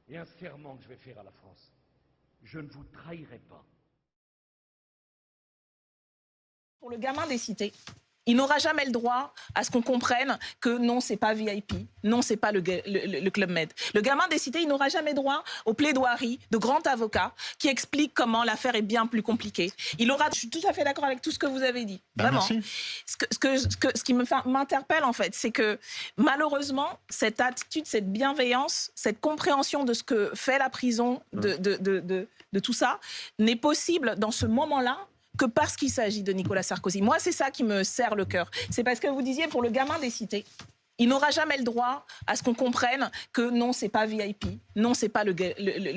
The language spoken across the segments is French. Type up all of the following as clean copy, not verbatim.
et un serment que je vais faire à la France. Je ne vous trahirai pas. Pour le gamin des cités, il n'aura jamais le droit à ce qu'on comprenne que non, c'est pas VIP, non, c'est pas le Club Med. Le gamin des cités, il n'aura jamais droit aux plaidoiries de grands avocats qui expliquent comment l'affaire est bien plus compliquée. Il aura, je suis tout à fait d'accord avec tout ce que vous avez dit, vraiment. Merci. Ce qui m'interpelle en fait, c'est que malheureusement, cette attitude, cette bienveillance, cette compréhension de ce que fait la prison, de tout ça, n'est possible dans ce moment-là que parce qu'il s'agit de Nicolas Sarkozy. Moi, c'est ça qui me serre le cœur. C'est parce que vous disiez, pour le gamin des cités, il n'aura jamais le droit à ce qu'on comprenne que non, c'est pas VIP, non, c'est pas le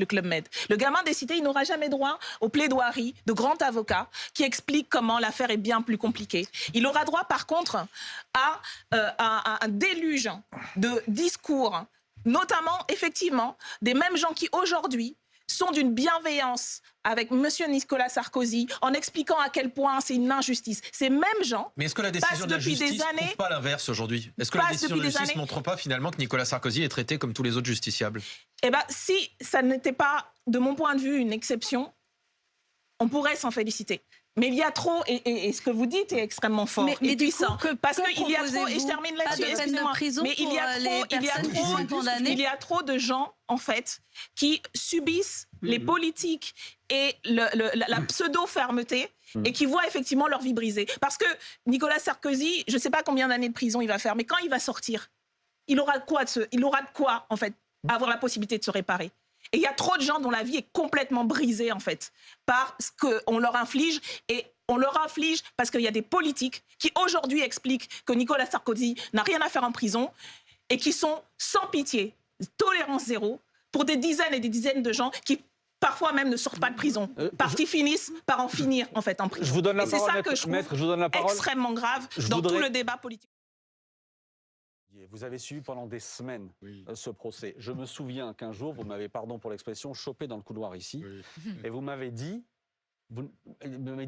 Club Med. Le gamin des cités, il n'aura jamais droit aux plaidoiries de grands avocats qui expliquent comment l'affaire est bien plus compliquée. Il aura droit, par contre, à un déluge de discours, notamment, effectivement, des mêmes gens qui, aujourd'hui, sont d'une bienveillance avec M. Nicolas Sarkozy en expliquant à quel point c'est une injustice. Ces mêmes gens. Mais est-ce que la décision de la justice ne prouve pas l'inverse aujourd'hui? Est-ce que la décision de la justice ne montre pas finalement que Nicolas Sarkozy est traité comme tous les autres justiciables? Eh bien, si ça n'était pas, de mon point de vue, une exception, on pourrait s'en féliciter. Mais il y a trop, et ce que vous dites est extrêmement fort et puissant. Parce qu'il y a trop, et je termine là-dessus, excusez-moi, mais il y a trop de gens, en fait, qui subissent les politiques et la pseudo-fermeté et qui voient effectivement leur vie brisée. Parce que Nicolas Sarkozy, je ne sais pas combien d'années de prison il va faire, mais quand il va sortir, il aura de quoi, en fait, avoir la possibilité de se réparer. Et il y a trop de gens dont la vie est complètement brisée, en fait, par ce qu'on leur inflige. Et on leur inflige parce qu'il y a des politiques qui, aujourd'hui, expliquent que Nicolas Sarkozy n'a rien à faire en prison et qui sont sans pitié, tolérance zéro, pour des dizaines et des dizaines de gens qui, parfois même, ne sortent pas de prison, parce qu'ils finissent par en finir, en fait, en prison. Je vous donne la parole, c'est ça que je trouve extrêmement grave dans tout le débat politique. Vous avez suivi pendant des semaines ce procès. Je me souviens qu'un jour, vous m'avez, pardon pour l'expression, chopé dans le couloir ici, et vous m'avez dit,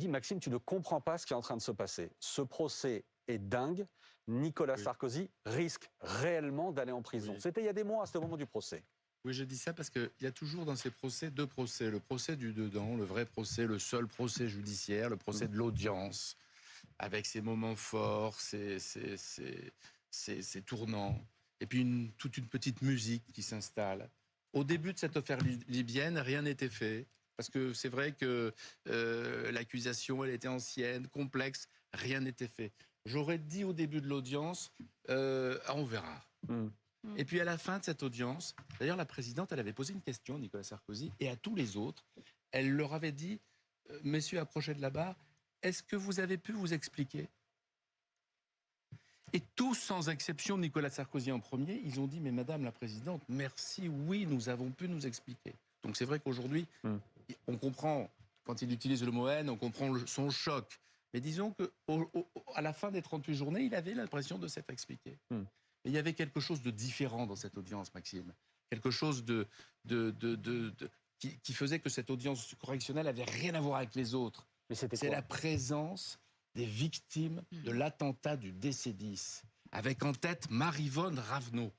Maxime, tu ne comprends pas ce qui est en train de se passer. Ce procès est dingue. Nicolas Sarkozy risque réellement d'aller en prison. C'était il y a des mois, c'était au moment du procès. Oui, je dis ça parce qu'il y a toujours dans ces procès deux procès. Le procès du dedans, le vrai procès, le seul procès judiciaire, le procès de l'audience, avec ses moments forts, ses tournants, et puis toute une petite musique qui s'installe. Au début de cette affaire libyenne, rien n'était fait, parce que c'est vrai que l'accusation, elle était ancienne, complexe, rien n'était fait. J'aurais dit au début de l'audience, on verra. Et puis à la fin de cette audience, d'ailleurs la présidente, elle avait posé une question, Nicolas Sarkozy, et à tous les autres, elle leur avait dit, messieurs approchez de là-bas, est-ce que vous avez pu vous expliquer ? Et tous, sans exception, Nicolas Sarkozy en premier, ils ont dit « Mais Madame la Présidente, merci, oui, nous avons pu nous expliquer ». Donc c'est vrai qu'aujourd'hui, on comprend, quand il utilise le mot haine, on comprend son choc. Mais disons qu'à la fin des 38 journées, il avait l'impression de s'être expliqué. Mais il y avait quelque chose de différent dans cette audience, Maxime. Quelque chose qui faisait que cette audience correctionnelle n'avait rien à voir avec les autres. C'est la présence des victimes de l'attentat du DC-10, avec en tête Maryvonne Ravenot.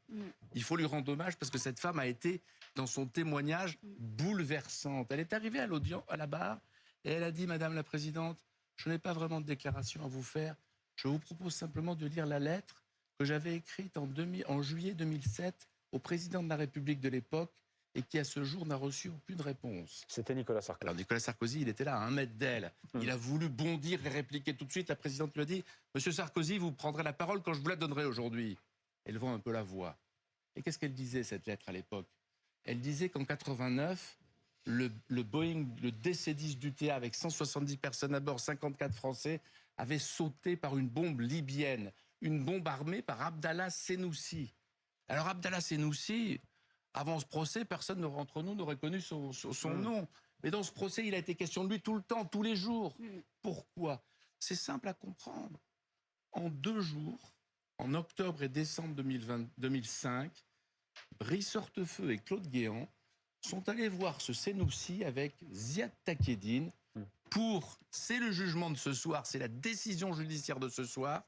Il faut lui rendre hommage parce que cette femme a été, dans son témoignage, bouleversante. Elle est arrivée à la barre et elle a dit « Madame la Présidente, je n'ai pas vraiment de déclaration à vous faire. Je vous propose simplement de lire la lettre que j'avais écrite en juillet 2007 au président de la République de l'époque et qui, à ce jour, n'a reçu aucune réponse. » C'était Nicolas Sarkozy. Alors, Nicolas Sarkozy, il était là, à 1 mètre d'elle. Il a voulu bondir et répliquer tout de suite. La présidente lui a dit « Monsieur Sarkozy, vous prendrez la parole quand je vous la donnerai aujourd'hui. » Elle vend un peu la voix. Et qu'est-ce qu'elle disait, cette lettre, à l'époque? Elle disait qu'en 89, le Boeing, le DC-10 d'UTA, avec 170 personnes à bord, 54 Français, avait sauté par une bombe libyenne. Une bombe armée par Abdallah Senoussi. Alors, Abdallah Senoussi... Avant ce procès, personne d'entre nous n'aurait connu son nom. Mais dans ce procès, il a été question de lui tout le temps, tous les jours. Pourquoi? C'est simple à comprendre. En 2 jours, en octobre et décembre 2005, Brice Hortefeux et Claude Guéant sont allés voir ce Senoussi avec Ziad Takedine pour, c'est le jugement de ce soir, c'est la décision judiciaire de ce soir,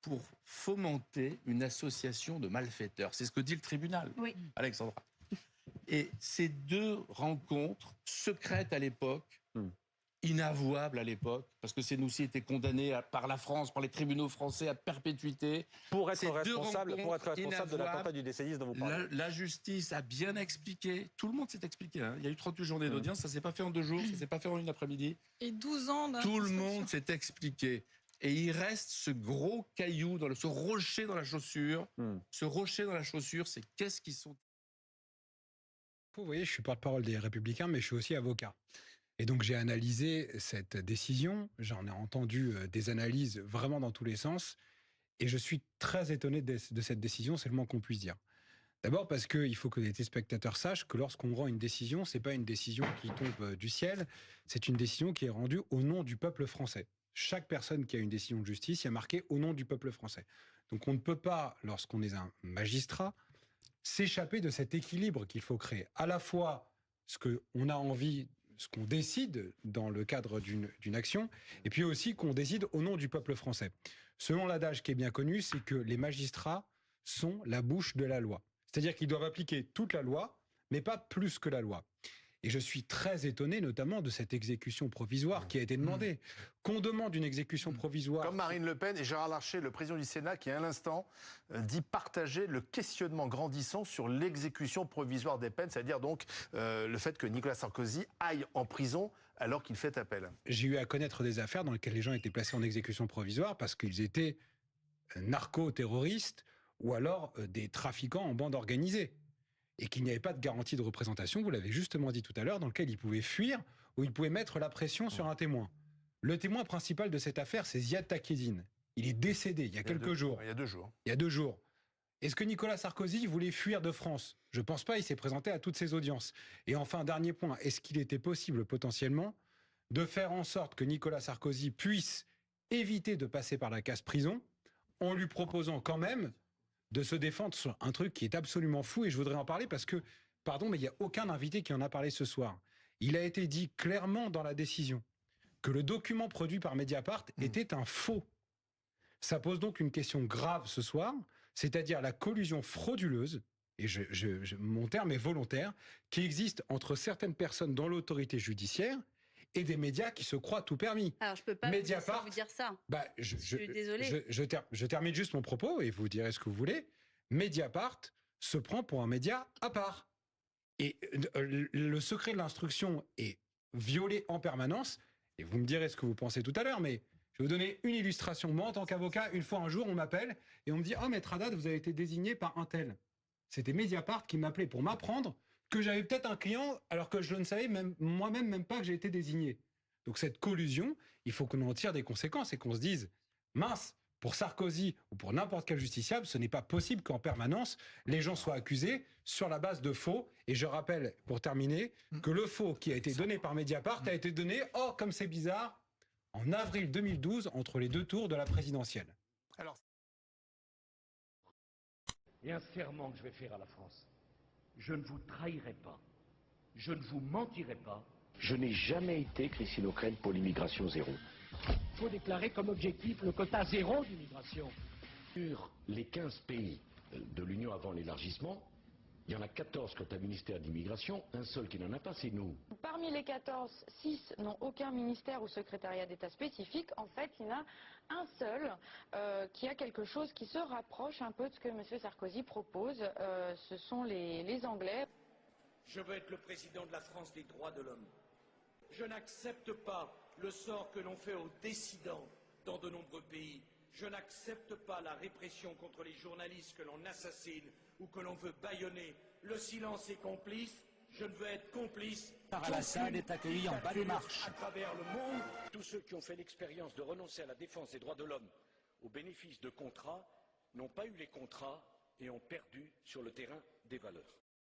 pour fomenter une association de malfaiteurs. C'est ce que dit le tribunal, Alexandra. Et ces deux rencontres secrètes à l'époque, inavouables à l'époque, parce que Senoussi était condamné par la France, par les tribunaux français à perpétuité. Pour être responsable de l'attentat du décennisme dont vous parlez. La justice a bien expliqué, tout le monde s'est expliqué, hein. Il y a eu 38 journées d'audience, ça ne s'est pas fait en 2 jours, ça ne s'est pas fait en une après-midi. Et 12 ans Tout le monde s'est expliqué. Et il reste ce gros caillou, ce rocher dans la chaussure. Ce rocher dans la chaussure, c'est qu'est-ce qu'ils sont... Vous voyez, je suis porte-parole des Républicains, mais je suis aussi avocat. Et donc j'ai analysé cette décision, j'en ai entendu des analyses vraiment dans tous les sens, et je suis très étonné de cette décision, c'est le moins qu'on puisse dire. D'abord parce qu'il faut que les téléspectateurs sachent que lorsqu'on rend une décision, c'est pas une décision qui tombe du ciel, c'est une décision qui est rendue au nom du peuple français. Chaque personne qui a une décision de justice, il y a marqué au nom du peuple français. Donc on ne peut pas, lorsqu'on est un magistrat, s'échapper de cet équilibre qu'il faut créer. À la fois ce qu'on a envie, ce qu'on décide dans le cadre d'une action, et puis aussi qu'on décide au nom du peuple français. Selon l'adage qui est bien connu, c'est que les magistrats sont la bouche de la loi. C'est-à-dire qu'ils doivent appliquer toute la loi, mais pas plus que la loi. Et je suis très étonné notamment de cette exécution provisoire qui a été demandée. Qu'on demande une exécution provisoire... Comme Marine Le Pen et Gérard Larcher, le président du Sénat, qui à l'instant dit partager le questionnement grandissant sur l'exécution provisoire des peines, c'est-à-dire donc le fait que Nicolas Sarkozy aille en prison alors qu'il fait appel. J'ai eu à connaître des affaires dans lesquelles les gens étaient placés en exécution provisoire parce qu'ils étaient narco-terroristes ou alors des trafiquants en bande organisée. Et qu'il n'y avait pas de garantie de représentation, vous l'avez justement dit tout à l'heure, dans lequel il pouvait fuir ou il pouvait mettre la pression sur un témoin. Le témoin principal de cette affaire, c'est Ziad Takedine. Il est décédé il y a quelques jours. Il y a 2 jours. Il y a 2 jours. Est-ce que Nicolas Sarkozy voulait fuir de France? Je ne pense pas, il s'est présenté à toutes ces audiences. Et enfin, dernier point, est-ce qu'il était possible potentiellement de faire en sorte que Nicolas Sarkozy puisse éviter de passer par la case prison en lui proposant quand même de se défendre sur un truc qui est absolument fou, et je voudrais en parler parce que, pardon, mais il n'y a aucun invité qui en a parlé ce soir. Il a été dit clairement dans la décision que le document produit par Mediapart était un faux. Ça pose donc une question grave ce soir, c'est-à-dire la collusion frauduleuse, et mon terme est volontaire, qui existe entre certaines personnes dans l'autorité judiciaire et des médias qui se croient tout permis. Alors, je ne peux pas vous dire ça. Je suis désolée. Je termine juste mon propos et vous direz ce que vous voulez. Mediapart se prend pour un média à part. Et le secret de l'instruction est violé en permanence. Et vous me direz ce que vous pensez tout à l'heure, mais je vais vous donner une illustration. Moi, en tant qu'avocat, une fois un jour, on m'appelle et on me dit « Oh, Maître Haddad, vous avez été désigné par un tel. » C'était Mediapart qui m'appelait pour m'apprendre que j'avais peut-être un client alors que je ne savais moi-même même pas que j'ai été désigné. Donc cette collusion, il faut qu'on en tire des conséquences et qu'on se dise, mince, pour Sarkozy ou pour n'importe quel justiciable, ce n'est pas possible qu'en permanence, les gens soient accusés sur la base de faux. Et je rappelle, pour terminer, que le faux qui a été donné par Mediapart a été donné, oh, comme c'est bizarre, en avril 2012, entre les 2 tours de la présidentielle. Alors, il y a un serment que je vais faire à la France. Je ne vous trahirai pas. Je ne vous mentirai pas. Je n'ai jamais été christinocrète pour l'immigration zéro. Il faut déclarer comme objectif le quota zéro d'immigration. Sur les 15 pays de l'Union avant l'élargissement, il y en a 14 qui ont un ministère d'immigration, un seul qui n'en a pas, c'est nous. Parmi les 14, 6 n'ont aucun ministère ou secrétariat d'État spécifique. En fait, il y en a un seul qui a quelque chose qui se rapproche un peu de ce que M. Sarkozy propose. Ce sont les Anglais. Je veux être le président de la France des droits de l'homme. Je n'accepte pas le sort que l'on fait aux dissidents dans de nombreux pays. Je n'accepte pas la répression contre les journalistes que l'on assassine ou que l'on veut bâillonner. Le silence est complice. Je ne veux être complice. Al-Assad est accueilli en bas des marches. À travers le monde, tous ceux qui ont fait l'expérience de renoncer à la défense des droits de l'homme au bénéfice de contrats n'ont pas eu les contrats et ont perdu sur le terrain des valeurs.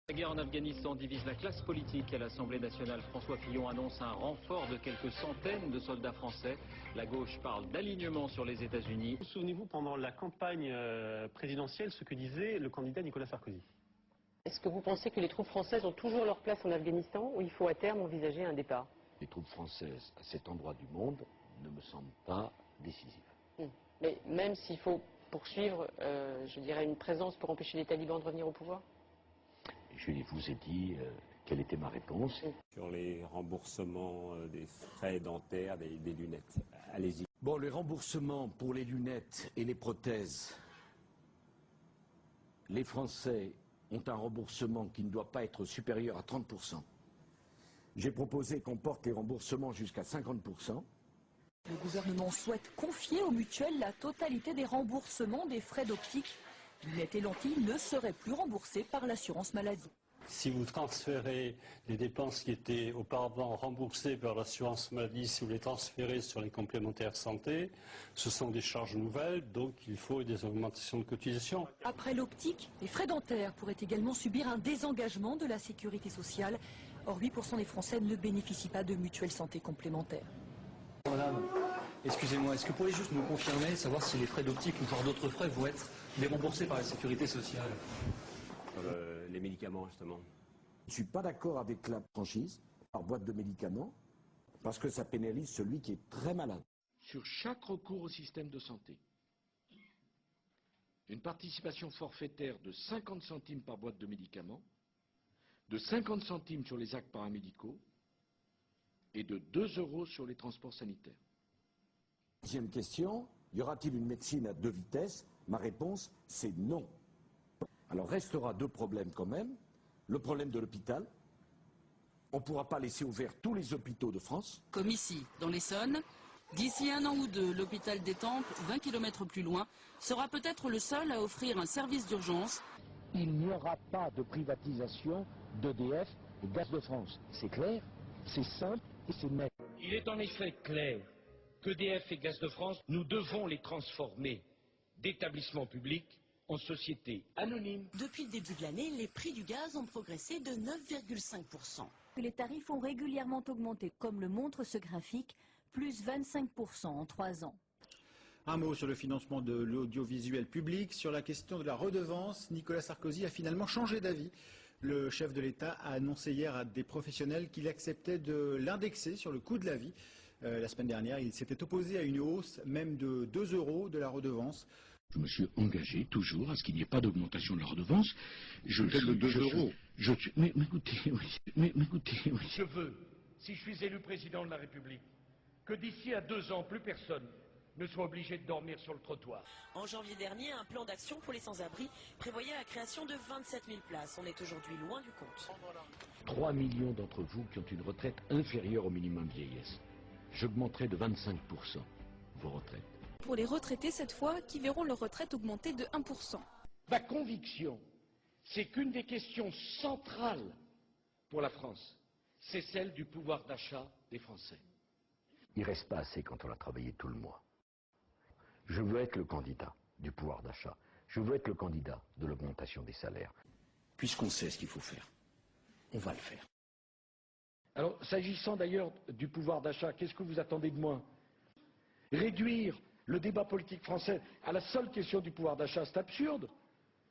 La guerre en Afghanistan divise la classe politique. À l'Assemblée nationale, François Fillon annonce un renfort de quelques centaines de soldats français. La gauche parle d'alignement sur les États-Unis. Souvenez-vous, pendant la campagne présidentielle, ce que disait le candidat Nicolas Sarkozy. Est-ce que vous pensez que les troupes françaises ont toujours leur place en Afghanistan ou il faut à terme envisager un départ? Les troupes françaises à cet endroit du monde ne me semblent pas décisives. Mais même s'il faut poursuivre, je dirais, une présence pour empêcher les talibans de revenir au pouvoir? Je vous ai dit quelle était ma réponse. Sur les remboursements des frais dentaires, des lunettes. Allez-y. Bon, les remboursements pour les lunettes et les prothèses, les Français ont un remboursement qui ne doit pas être supérieur à 30%. J'ai proposé qu'on porte les remboursements jusqu'à 50%. Le gouvernement souhaite confier aux mutuelles la totalité des remboursements des frais d'optique. Lunettes et lentilles ne seraient plus remboursées par l'assurance maladie. Si vous transférez les dépenses qui étaient auparavant remboursées par l'assurance maladie, si vous les transférez sur les complémentaires santé, ce sont des charges nouvelles, donc il faut des augmentations de cotisation. Après l'optique, les frais dentaires pourraient également subir un désengagement de la sécurité sociale. Or, 8% des Français ne bénéficient pas de mutuelle santé complémentaire. Madame, excusez-moi, est-ce que vous pourriez juste nous confirmer, savoir si les frais d'optique ou voire d'autres frais vont être déremboursés par la sécurité sociale? Les médicaments, justement. Je ne suis pas d'accord avec la franchise par boîte de médicaments parce que ça pénalise celui qui est très malade. Sur chaque recours au système de santé, une participation forfaitaire de 50 centimes par boîte de médicaments, de 50 centimes sur les actes paramédicaux et de 2 € sur les transports sanitaires. Deuxième question, y aura-t-il une médecine à 2 vitesses? Ma réponse, c'est non. Alors restera 2 problèmes quand même. Le problème de l'hôpital. On ne pourra pas laisser ouverts tous les hôpitaux de France. Comme ici, dans l'Essonne. D'ici 1 an ou 2, l'hôpital d'Étampes, 20 km plus loin, sera peut-être le seul à offrir un service d'urgence. Il n'y aura pas de privatisation d'EDF et Gaz de France. C'est clair, c'est simple et c'est net. Il est en effet clair qu'EDF et Gaz de France, nous devons les transformer d'établissements publics en sociétés anonymes. Depuis le début de l'année, les prix du gaz ont progressé de 9,5%. Les tarifs ont régulièrement augmenté, comme le montre ce graphique, plus 25% en 3 ans. Un mot sur le financement de l'audiovisuel public. Sur la question de la redevance, Nicolas Sarkozy a finalement changé d'avis. Le chef de l'État a annoncé hier à des professionnels qu'il acceptait de l'indexer sur le coût de la vie. La semaine dernière, il s'était opposé à une hausse même de 2 € de la redevance. Je me suis engagé toujours à ce qu'il n'y ait pas d'augmentation de la redevance. Le 2 €. Mais écoutez, oui. Je veux, si je suis élu président de la République, que d'ici à 2 ans, plus personne ne soit obligé de dormir sur le trottoir. En janvier dernier, un plan d'action pour les sans-abri prévoyait la création de 27 000 places. On est aujourd'hui loin du compte. 3 millions d'entre vous qui ont une retraite inférieure au minimum vieillesse. J'augmenterai de 25% vos retraites. Pour les retraités cette fois, qui verront leur retraite augmenter de 1%. Ma conviction, c'est qu'une des questions centrales pour la France, c'est celle du pouvoir d'achat des Français. Il ne reste pas assez quand on a travaillé tout le mois. Je veux être le candidat du pouvoir d'achat. Je veux être le candidat de l'augmentation des salaires. Puisqu'on sait ce qu'il faut faire, on va le faire. Alors, s'agissant d'ailleurs du pouvoir d'achat, qu'est-ce que vous attendez de moi? Réduire le débat politique français à la seule question du pouvoir d'achat, c'est absurde.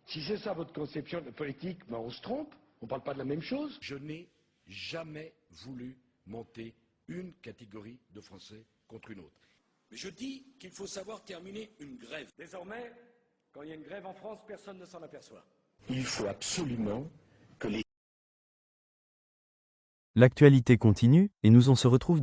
Si c'est ça votre conception de politique, ben on se trompe, on ne parle pas de la même chose. Je n'ai jamais voulu monter une catégorie de Français contre une autre. Mais je dis qu'il faut savoir terminer une grève. Désormais, quand il y a une grève en France, personne ne s'en aperçoit. Il faut absolument que les... L'actualité continue et nous on se retrouve